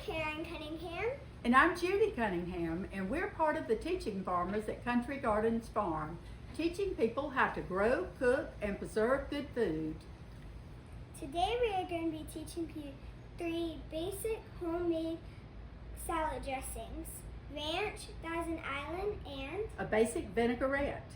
Karen Cunningham. And I'm Judy Cunningham, and we're part of the teaching farmers at Country Gardens Farm, teaching people how to grow, cook, and preserve good food. Today we are going to be teaching you 3 basic homemade salad dressings. Ranch, Thousand Island, and A basic vinaigrette.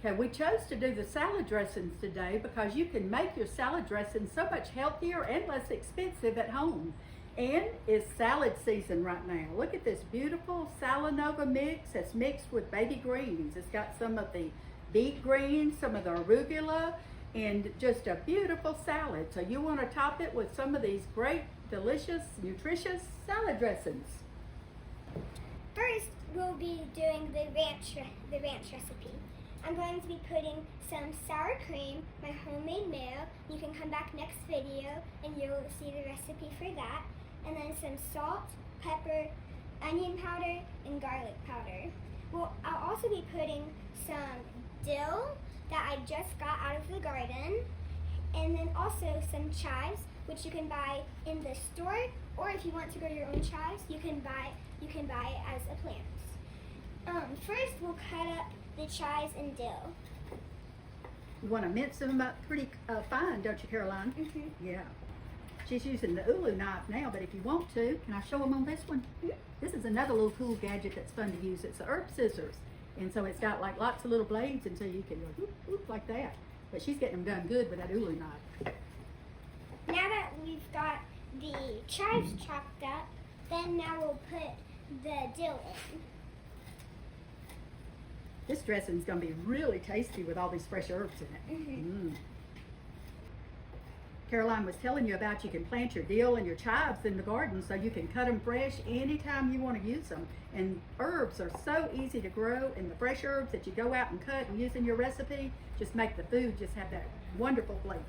Okay, we chose to do the salad dressings today because you can make your salad dressing so much healthier and less expensive at home. And it's salad season right now. Look at this beautiful salanova mix that's mixed with baby greens. It's got some of the beet greens, some of the arugula, and just a beautiful salad. So you want to top it with some of these great, delicious, nutritious salad dressings. first we'll be doing the ranch recipe. I'm going to be putting some sour cream, my homemade mayo. You can come back next video and you'll see the recipe for that. And then some salt, pepper, onion powder, and garlic powder. Well, I'll also be putting some dill that I just got out of the garden, and then also some chives, which you can buy in the store, or if you want to grow your own chives, you can buy it as a plant. First, we'll cut up the chives and dill. You want to mince them up pretty fine, don't you, Caroline? Mm-hmm. Yeah. She's using the ulu knife now, but if you want to, can I show them on this one? Mm-hmm. This is another little cool gadget that's fun to use. It's the herb scissors. And so it's got like lots of little blades, and so you can go whoop, whoop, like that. But she's getting them done good with that ulu knife. Now that we've got the chives chopped up, then now we'll put the dill in. This dressing's going to be really tasty with all these fresh herbs in it. Mm-hmm. Caroline was telling you about you can plant your dill and your chives in the garden so you can cut them fresh anytime you want to use them. And herbs are so easy to grow, and the fresh herbs that you go out and cut and use in your recipe just make the food just have that wonderful flavor.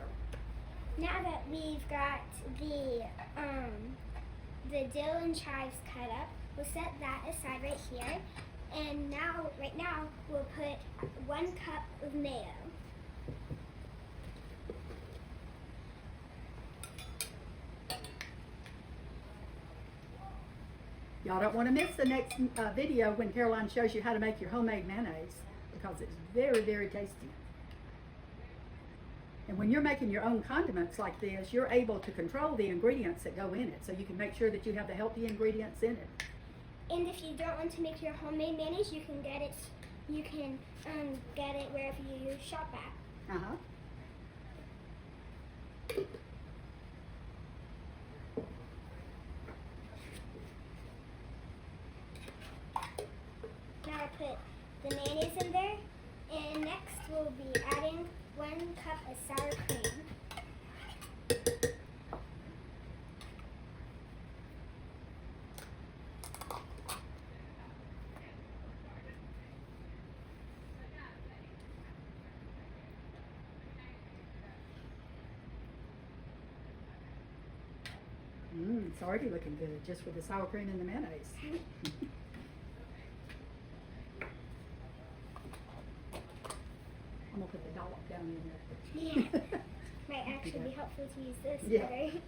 Now that we've got the dill and chives cut up, we'll set that aside right here. And right now, we'll put 1 cup of mayo. Y'all don't want to miss the next video when Caroline shows you how to make your homemade mayonnaise, because it's very, very tasty. And when you're making your own condiments like this, you're able to control the ingredients that go in it, so you can make sure that you have the healthy ingredients in it. And if you don't want to make your homemade mayonnaise, you can get it. You can get it wherever you shop at. Now I'll put the mayonnaise in there, and next we'll be adding 1 cup of sour cream. It's already looking good just with the sour cream and the mayonnaise. I'm gonna put the dollop down in there. Yeah. Might actually be helpful to use this Yeah. better.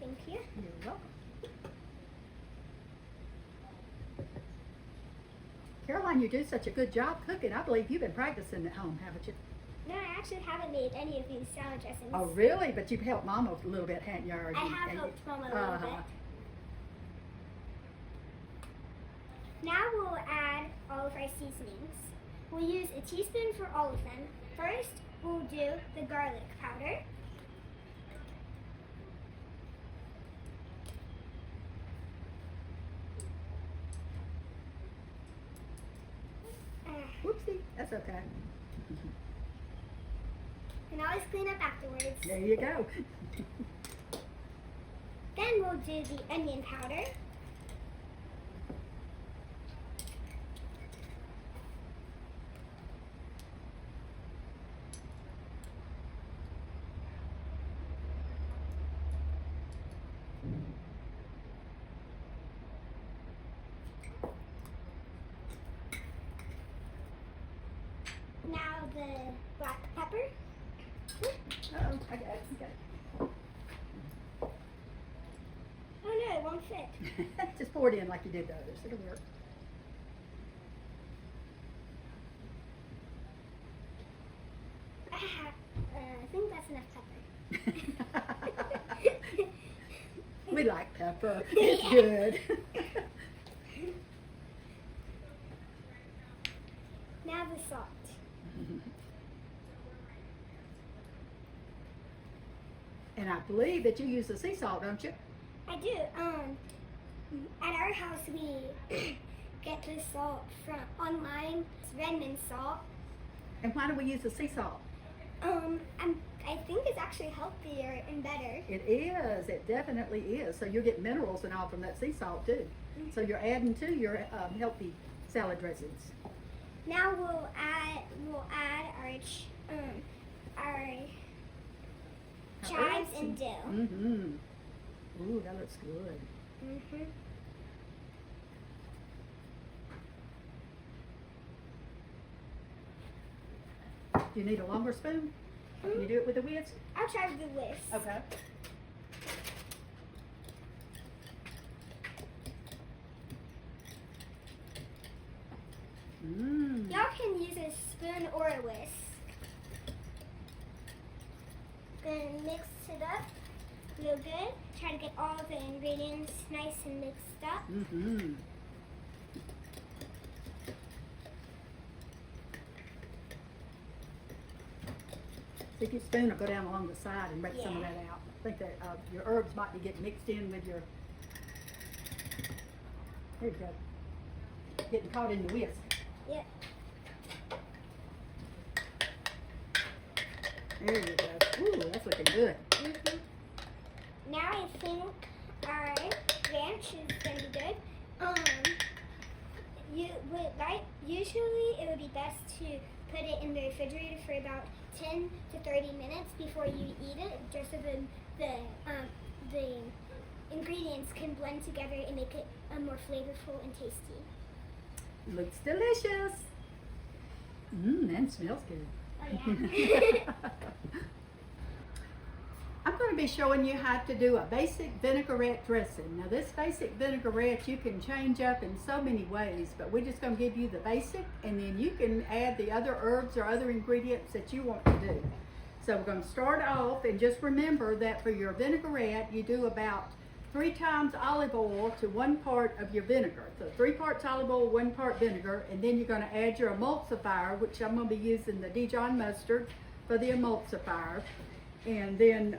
Thank you. You're welcome. Caroline, you do such a good job cooking. I believe you've been practicing at home, haven't you? No, I actually haven't made any of these salad dressings. Oh, really? But you've helped Mama a little bit, haven't you? Or I you- have you- helped Mama a little Uh-huh. bit. Now we'll add all of our seasonings. We'll use a teaspoon for all of them. First, we'll do the garlic powder. Whoopsie, that's okay. And always clean up afterwards. There you go. Then we'll do the onion powder. Now the black pepper. Uh-oh, I got it. Oh no, it won't fit. Just pour it in like you did the others. It'll work. I think that's enough pepper. We like pepper. It's good. Now the salt. And I believe that you use the sea salt, don't you? I do. At our house we get the salt from online. It's Redmond salt. And why do we use the sea salt? I think it's actually healthier and better. It is. It definitely is. So you'll get minerals and all from that sea salt too. So you're adding to your healthy salad dressings. Now we'll add our chives and dill. Mm-hmm. Ooh, that looks good. Mm-hmm. Do you need a longer spoon? Can you do it with a whisk? I'll try with the whisk. Okay. Mmm. Y'all can use a spoon or a whisk. Then mix it up real good. Try to get all the ingredients nice and mixed up. Mm-hmm. See if your spoon will go down along the side and break some of that out. I think that your herbs might be getting mixed in with your, there you go, getting caught in the whisk. Yep. There you go. Ooh, that's looking good. Mm-hmm. Now I think our ranch is going to be good. Usually it would be best to put it in the refrigerator for about 10 to 30 minutes before you eat it, just so the ingredients can blend together and make it more flavorful and tasty. Looks delicious. Mmm, and smells good. Oh yeah. I'm going to be showing you how to do a basic vinaigrette dressing. Now this basic vinaigrette you can change up in so many ways, but we're just going to give you the basic and then you can add the other herbs or other ingredients that you want to do. So we're going to start off, and just remember that for your vinaigrette you do about 3 times olive oil to 1 part of your vinegar. So 3 parts olive oil, 1 part vinegar, and then you're going to add your emulsifier, which I'm going to be using the Dijon mustard for the emulsifier. And then,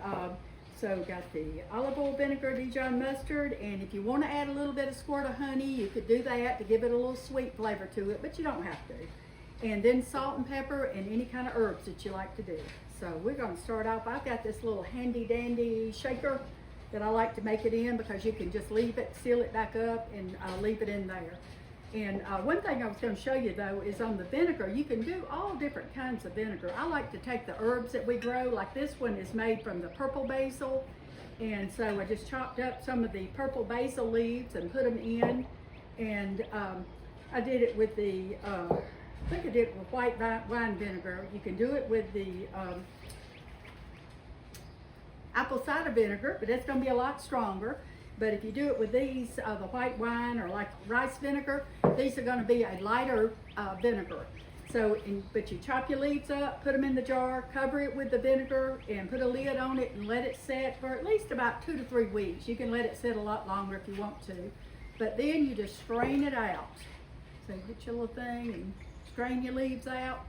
so got the olive oil, vinegar, Dijon mustard, and if you want to add a little bit of squirt of honey, you could do that to give it a little sweet flavor to it, but you don't have to. And then salt and pepper and any kind of herbs that you like to do. So we're going to start off. I've got this little handy dandy shaker that I like to make it in because you can just leave it, seal it back up, and leave it in there. And one thing I was going to show you though is on the vinegar, you can do all different kinds of vinegar. I like to take the herbs that we grow, like this one is made from the purple basil. And so I just chopped up some of the purple basil leaves and put them in. And I did it with the, I think I did it with white wine vinegar. You can do it with the apple cider vinegar, but it's going to be a lot stronger. But if you do it with these, the white wine or like rice vinegar, these are going to be a lighter vinegar. So, but you chop your leaves up, put them in the jar, cover it with the vinegar, and put a lid on it and let it set for at least about 2 to 3 weeks. You can let it sit a lot longer if you want to. But then you just strain it out. So get your little thing and strain your leaves out.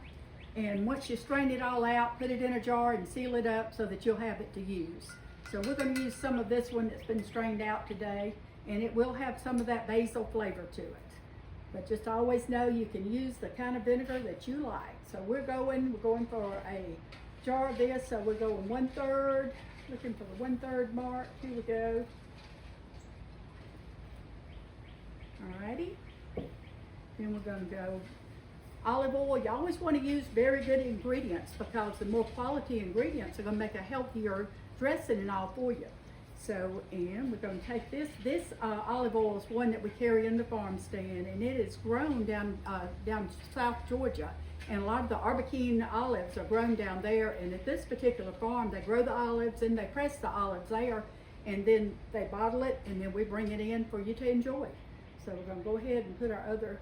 And once you strain it all out, put it in a jar and seal it up so that you'll have it to use. So we're going to use some of this one that's been strained out today, and it will have some of that basil flavor to it. But just always know you can use the kind of vinegar that you like. So we're going for a jar of this, so we're going 1/3, looking for the 1/3 mark. Here we go. Alrighty. Then we're going to go olive oil. You always want to use very good ingredients because the more quality ingredients are going to make a healthier dressing and all for you. So, and we're going to take this olive oil is one that we carry in the farm stand, and it is grown down South Georgia, and a lot of the Arbuckine olives are grown down there. And at this particular farm, they grow the olives and they press the olives there, and then they bottle it, and then we bring it in for you to enjoy. So we're gonna go ahead and put our other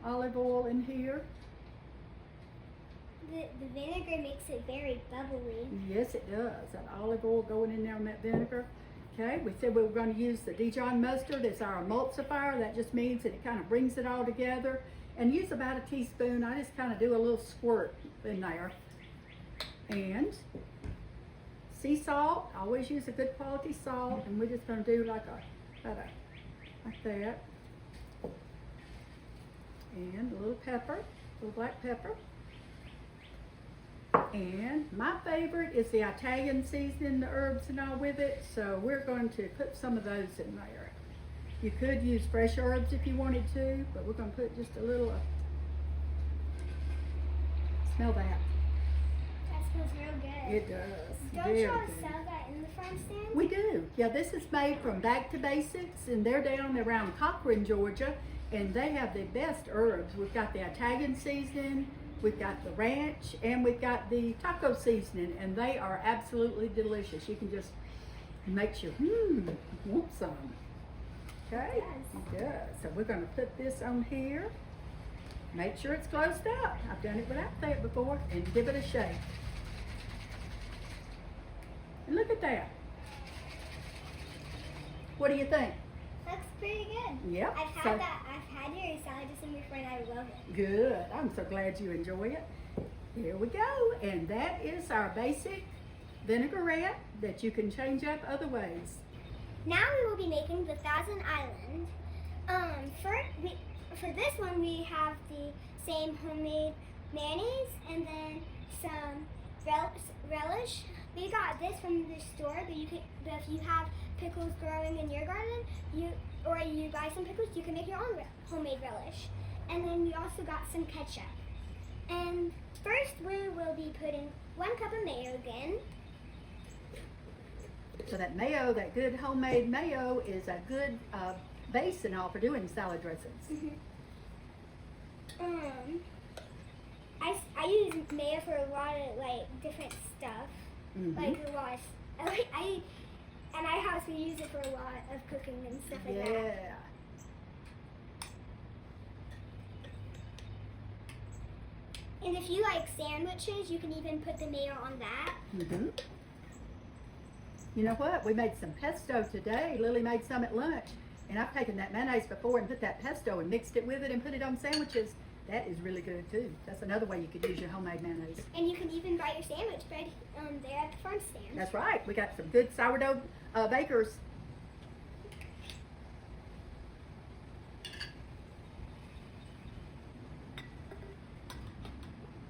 olive oil in here. The vinegar makes it very bubbly. Yes, it does. That olive oil going in there on that vinegar. Okay, we said we were going to use the Dijon mustard. It's our emulsifier. That just means that it kind of brings it all together. And use about a teaspoon. I just kind of do a little squirt in there. And sea salt. I always use a good quality salt. And we're just going to do like that. And a little pepper, a little black pepper. And my favorite is the Italian seasoning, the herbs and all with it. So we're going to put some of those in there. You could use fresh herbs if you wanted to, but we're going to put just a little. Smell that. That smells real good. It does. Don't y'all sell that in the farm stand? We do. Yeah, this is made from Back to Basics, and they're down around Cochran, Georgia, and they have the best herbs. We've got the Italian seasoning. We've got the ranch, and we've got the taco seasoning, and they are absolutely delicious. You can just, it makes you, want some. Okay? It does. So we're going to put this on here. Make sure it's closed up. I've done it without that before, and give it a shake. And look at that. What do you think? Looks pretty good. Yep. I've had your salad dressing before and I love it. Good. I'm so glad you enjoy it. Here we go. And that is our basic vinaigrette that you can change up other ways. Now we will be making the Thousand Island. For this one we have the same homemade mayonnaise and then some relish. We got this from the store, but if you have pickles growing in your garden, or you buy some pickles, you can make your own homemade relish. And then we also got some ketchup. And first we will be putting 1 cup of mayo again. So that mayo, that good homemade mayo, is a good base and all for doing salad dressings. I use mayo for a lot of different stuff. Like a lot of, at my house we use it for a lot of cooking and stuff like that. Yeah. And if you like sandwiches, you can even put the mayo on that. You know what? We made some pesto today. Lily made some at lunch. And I've taken that mayonnaise before and put that pesto and mixed it with it and put it on sandwiches. That is really good too. That's another way you could use your homemade mayonnaise. And you can even buy your sandwich bread there at the farm stand. That's right. We got some good sourdough bakers.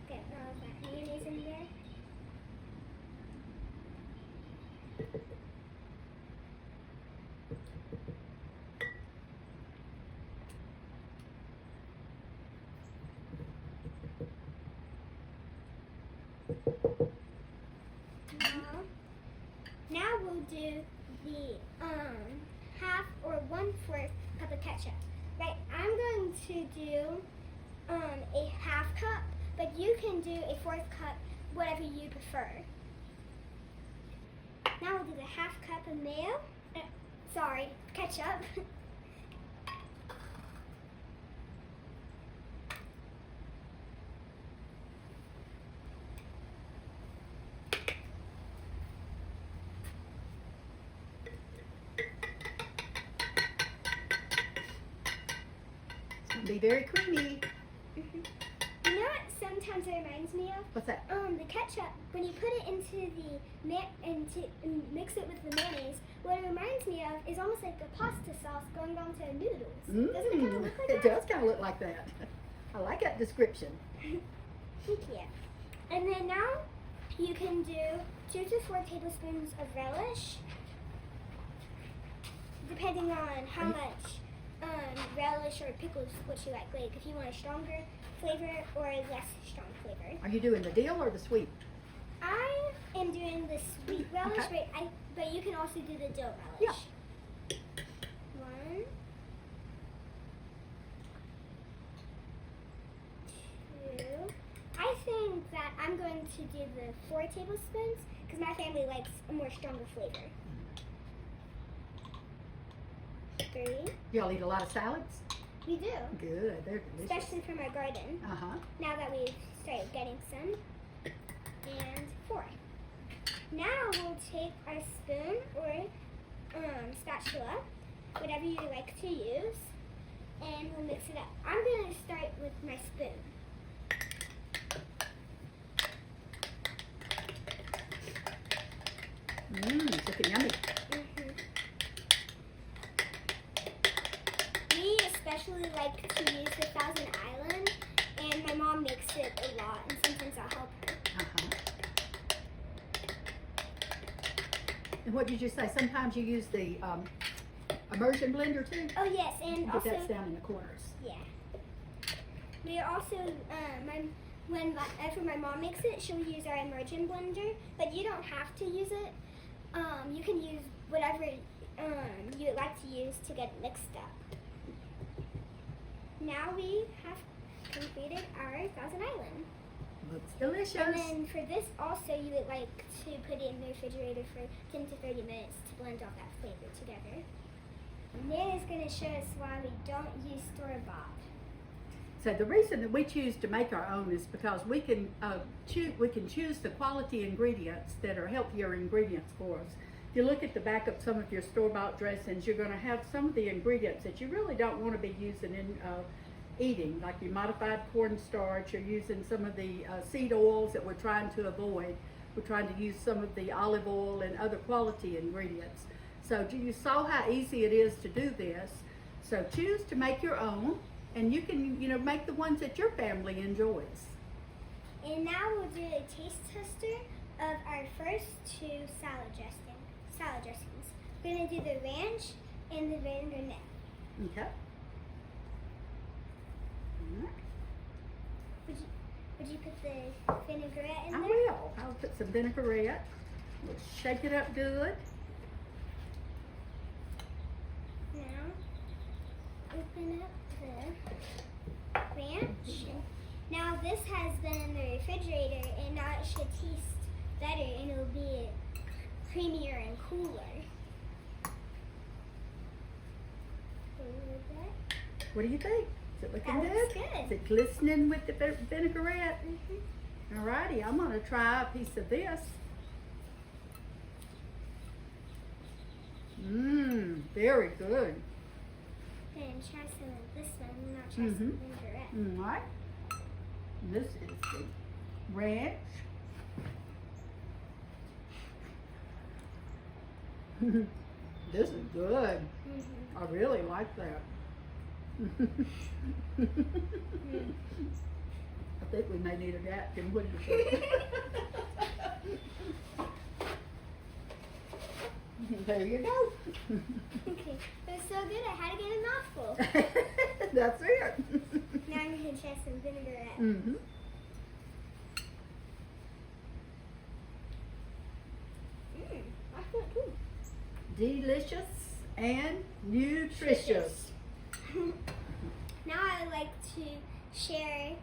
Get all of that mayonnaise in there. Now we'll do the 1/2 or 1/4 cup of ketchup. Right, I'm going to do a 1/2 cup, but you can do a 1/4 cup, whatever you prefer. Now we'll do the 1/2 cup of mayo. Ketchup. Be very creamy. You know what sometimes it reminds me of? What's that? The ketchup, when you put it into and mix it with the mayonnaise, what it reminds me of is almost like a pasta sauce going down to noodles. Doesn't it kind of look like that? It does kind of look like that. I like that description. Thank you. And then now you can do 2 to 4 tablespoons of relish, depending on how much relish or pickles what you like. Like if you want a stronger flavor or a less strong flavor. Are you doing the dill or the sweet? I am doing the sweet relish, Okay. but you can also do the dill relish. Yeah. 1, 2. I think that I'm going to do the 4 tablespoons because my family likes a more stronger flavor. 3. Y'all eat a lot of salads? We do. Good, they're delicious. Especially from our garden. Uh-huh. Now that we've started getting some. And 4. Now we'll take our spoon or spatula, whatever you like to use, and we'll mix it up. I'm going to start with my spoon. It's looking yummy. We especially like to use the Thousand Island, and my mom makes it a lot, and sometimes I'll help her. Uh-huh. And what did you say? Sometimes you use the immersion blender too? Oh yes, and But also that's down in the corners. yeah. We also whenever my mom makes it, she'll use our immersion blender, but you don't have to use it. You can use whatever you would like to use to get it mixed up. Now we have completed our Thousand Island. Looks delicious. And then for this also, you would like to put it in the refrigerator for 10 to 30 minutes to blend all that flavor together. And then it's going to show us why we don't use store-bought. So the reason that we choose to make our own is because we can choose the quality ingredients that are healthier ingredients for us. If you look at the back of some of your store-bought dressings, you're going to have some of the ingredients that you really don't want to be using in eating, like your modified cornstarch. You're using some of the seed oils that we're trying to avoid. We're trying to use some of the olive oil and other quality ingredients. So you saw how easy it is to do this. So choose to make your own, and you can, make the ones that your family enjoys. And now we'll do a taste tester of our first 2 salad dressings. We're going to do the ranch and the vinaigrette. Okay. Would you put the vinaigrette in I there? will. I'll put some vinaigrette. We'll shake it up good. Now, open up the ranch. Now this has been in the refrigerator, and now it should taste better, and it'll be creamier and cooler. What do you think? Is it looking That good? looks good. Is it glistening with the vinaigrette? Mm-hmm. Alrighty, I'm gonna try a piece of this. Very good. And try some of this one, and I'll try some vinaigrette. Alright. This is the ranch. This is good. I really like that. I think we may need a napkin. What do you think? There you go. Okay, it was so good I had to get a mouthful. That's it. Now I'm going to try some vinaigrette. That's not too. Delicious and nutritious. Now I would like to share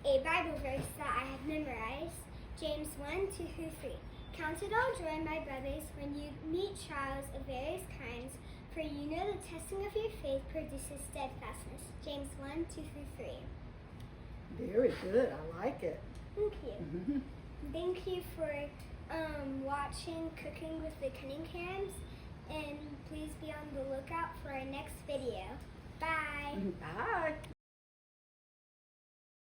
a Bible verse that I have memorized. James 1, 2 through 3. Count it all joy, my brothers, when you meet trials of various kinds, for you know the testing of your faith produces steadfastness. James 1, 2 through 3. Very good. I like it. Thank you. Thank you for watching Cooking with the Cunninghams, and please be on the lookout for our next video. Bye. Bye.